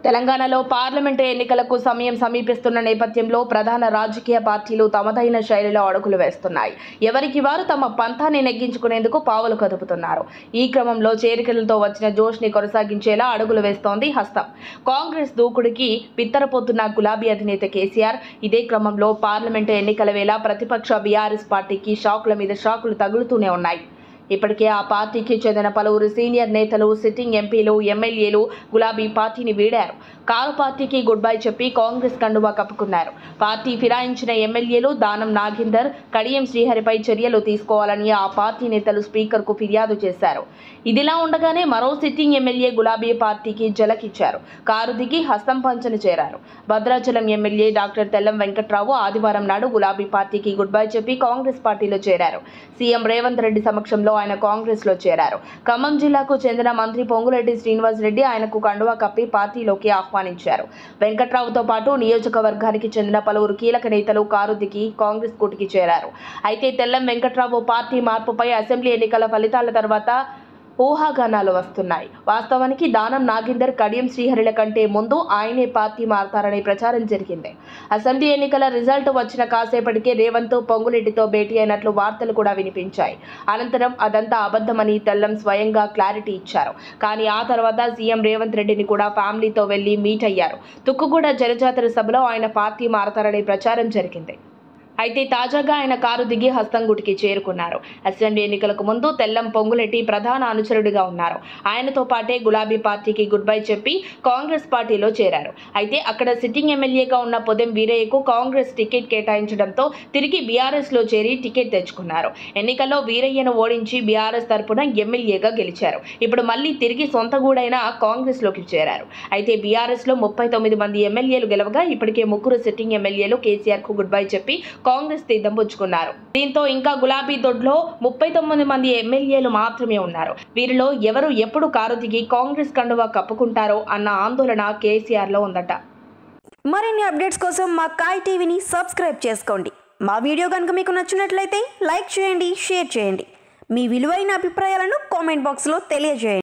తెలంగాణలో పార్లమెంటు ఎన్నికలకు సమయం సమీపిస్తున్న నేపథ్యంలో ప్రధాన రాజకీయ పార్టీలు తమదైన శైలిలో అడుగులు వేస్తున్నాయి. ఎవరికి వారు తమ పంథాన్ని నెగ్గించుకునేందుకు పావులు కదుపుతున్నారు. ఈ క్రమంలో చేరికలతో వచ్చిన జోష్ని కొనసాగించేలా అడుగులు వేస్తోంది హస్తం. కాంగ్రెస్ దూకుడికి బిత్తరపోతున్న గులాబీ అధినేత కేసీఆర్. ఇదే క్రమంలో పార్లమెంటు ఎన్నికల వేళ ప్రతిపక్ష బీఆర్ఎస్ పార్టీకి షాకుల మీద షాకులు తగులుతూనే ఉన్నాయి. ఇప్పటికే ఆ పార్టీకి చెందిన పలువురు సీనియర్ నేతలు, సిట్టింగ్ ఎంపీలు, ఎమ్మెల్యేలు గులాబీ పార్టీని వీడారు. కారు పార్టీకి గుడ్ బై చెప్పి కాంగ్రెస్ కండువా కప్పుకున్నారు. పార్టీ ఫిరాయించిన ఎమ్మెల్యేలు దానం నాగేందర్, కడియం శ్రీహరిపై చర్యలు తీసుకోవాలని ఆ పార్టీ నేతలు స్పీకర్కు ఫిర్యాదు చేశారు. ఇదిలా ఉండగానే మరో సిట్టింగ్ ఎమ్మెల్యే గులాబీ పార్టీకి జలకిచ్చారు. కారు దిగి హస్తం పంచన చేరారు. భద్రాచలం ఎమ్మెల్యే డాక్టర్ తెల్లం వెంకట్రావు ఆదివారం నాడు గులాబీ పార్టీకి గుడ్ బై చెప్పి కాంగ్రెస్ పార్టీలో చేరారు. సీఎం రేవంత్ రెడ్డి సమక్షంలో ఆయన కాంగ్రెస్ లో చేరారు. ఖమ్మం జిల్లాకు చెందిన మంత్రి పొంగులేటి శ్రీనివాస్ రెడ్డి ఆయనకు కండువా కప్పి పార్టీలోకి ఆహ్వానించారు. వెంకట్రావుతో పాటు నియోజకవర్గానికి చెందిన పలువురు కీలక నేతలు కారు దిగి కాంగ్రెస్ కూటికి చేరారు. అయితే తెల్లం వెంకట్రావు పార్టీ మార్పుపై అసెంబ్లీ ఎన్నికల ఫలితాల తర్వాత ఊహాగానాలు వస్తున్నాయి. వాస్తవానికి దానం నాగేందర్, కడియం శ్రీహరిల కంటే ముందు ఆయనే పార్టీ మారతారనే ప్రచారం జరిగింది. అసెంబ్లీ ఎన్నికల రిజల్ట్ వచ్చిన కాసేపటికే రేవంత్ పొంగులేటితో భేటీ అయినట్లు వార్తలు కూడా వినిపించాయి. అనంతరం అదంతా అబద్ధమని తెల్లం స్వయంగా క్లారిటీ ఇచ్చారు. కానీ ఆ తర్వాత సీఎం రేవంత్ రెడ్డిని కూడా ఫ్యామిలీతో వెళ్లి మీట్ అయ్యారు. తుక్కుగూడ జనజాతర సభలో ఆయన పార్టీ మారతారనే ప్రచారం జరిగింది. అయితే తాజాగా ఆయన కారు దిగి హస్తంగుటికి చేరుకున్నారు. అసెంబ్లీ ఎన్నికలకు ముందు తెల్లం పొంగులేటి ప్రధాన అనుచరుడిగా ఉన్నారు. ఆయనతో పాటే గులాబీ పార్టీకి గుడ్ బై చెప్పి కాంగ్రెస్ పార్టీలో చేరారు. అయితే అక్కడ సిట్టింగ్ ఎమ్మెల్యేగా ఉన్న పొదెం వీరయ్యకు కాంగ్రెస్ టికెట్ కేటాయించడంతో తిరిగి బీఆర్ఎస్ లో చేరి టికెట్ తెచ్చుకున్నారు. ఎన్నికల్లో వీరయ్యను ఓడించి బీఆర్ఎస్ తరపున ఎమ్మెల్యేగా గెలిచారు. ఇప్పుడు మళ్లీ తిరిగి సొంత గూడైన కాంగ్రెస్ లోకి చేరారు. అయితే బీఆర్ఎస్ లో 39 మంది ఎమ్మెల్యేలు గెలవగా ఇప్పటికే 3 సిట్టింగ్ ఎమ్మెల్యేలు కేసీఆర్ కు గుడ్ బై చెప్పి కాంగ్రెస్ తీర్థం పుచ్చుకున్నారు. దీంతో ఇంకా గులాబీ దొడ్లో 39 మంది ఎమ్మెల్యేలు మాత్రమే ఉన్నారు. వీరిలో ఎవరు ఎప్పుడు కారు దిగి కాంగ్రెస్ కండువా కప్పుకుంటారో అన్న ఆందోళన కేసీఆర్ లో ఉందట. మరిన్ని అప్డేట్స్ కోసం మా కాయ్ టీవీని సబ్స్క్రైబ్ చేసుకోండి. మా వీడియో కనుక మీకు నచ్చినట్లయితే లైక్ చేయండి, షేర్ చేయండి. మీ విలువైన అభిప్రాయాలను కామెంట్ బాక్స్లో తెలియజేయండి.